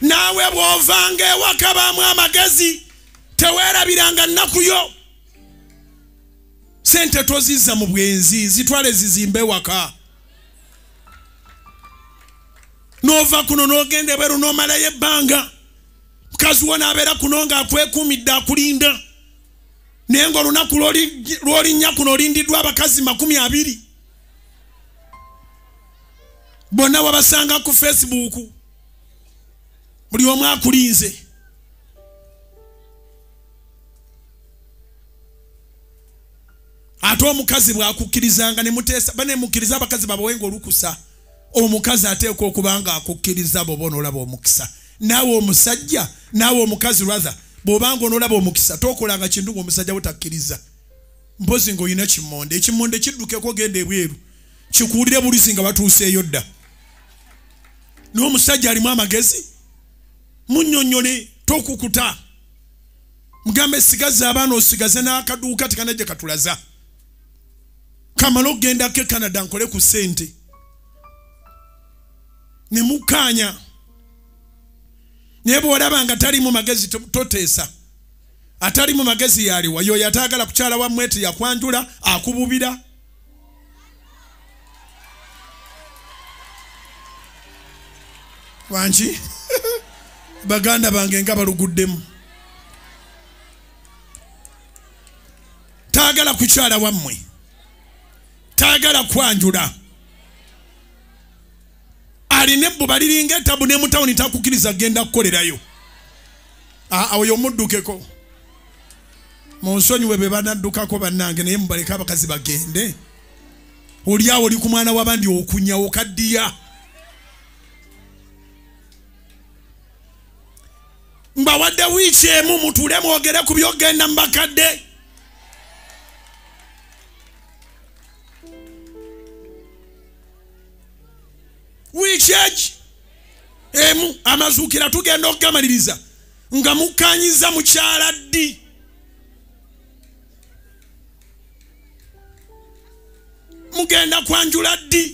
Naawe bw'ovanga ewaka baamu amagezi teweerabiranga nnaku yo. Ssente tozizza mu bwenzi, zitwale zizimbe ewaka. N'ova kuno n'ogenda ebweeru n'omalayo ebbanga. Mukazi wo n'abeera kuno ng'akwekuumidde akulinda. Naye ng'olunaku lw'olinnya kuno olindiddwa abakazi 20. Bonna wabasanga ku Facebook. Buli omu akulinze. Ate omukazi bw'akukkirizanga ne muteesa banemukkiriza abakazi babawenga olukusa. Omukazi ateekwa okuba nga akukkiriza bw'oba onoolaba omukisa. Naawe omusajja, naawe omukazi rather, bw'obanga onoolaba omukisa tookolanga kintu ng'omusajja butakkiriza. Mpozi ng'olina kimmonde. Ekimmonde kiddukeko genda ebweeru. Kikuwulire bulizi nga batuuseeyo dda. N'omusajja alimu amagezi. Munnyonnyole tokukuta. Mugambe sigaza abaana osigaze n'akaduuka tekanajja katulaza. Kamala okgendako e Canada nkole ku ssente. Ne mukkaanya. Naye bw'olaba nga talimu magezi toteesa. Atalimu magezi yaliwa. Y'oyo ataagala kukyala wammwe yakwanjula akububira. Wangi baganda bange nga baluguddemu. Taagala kukyala wammwe. Taagala kwanjula. Alina ebbuba liringa etabu ne mutawuni takukkiriza genda kukolerayo. Oyo muddukeko. Munsonyiwe be banaddukako bannange naye mubaleka abakazi bagende. Oli awo oli ku mwana w'abandi okunya okaddiya. Mbawadde wiiki emu mutuule mwogere ku byogenda mu bakadde. Wiiki emu amazuukira tugenda okugamaliriza nga mukkaanyiza mukyala ddi. Mugenda kwanjula ddi.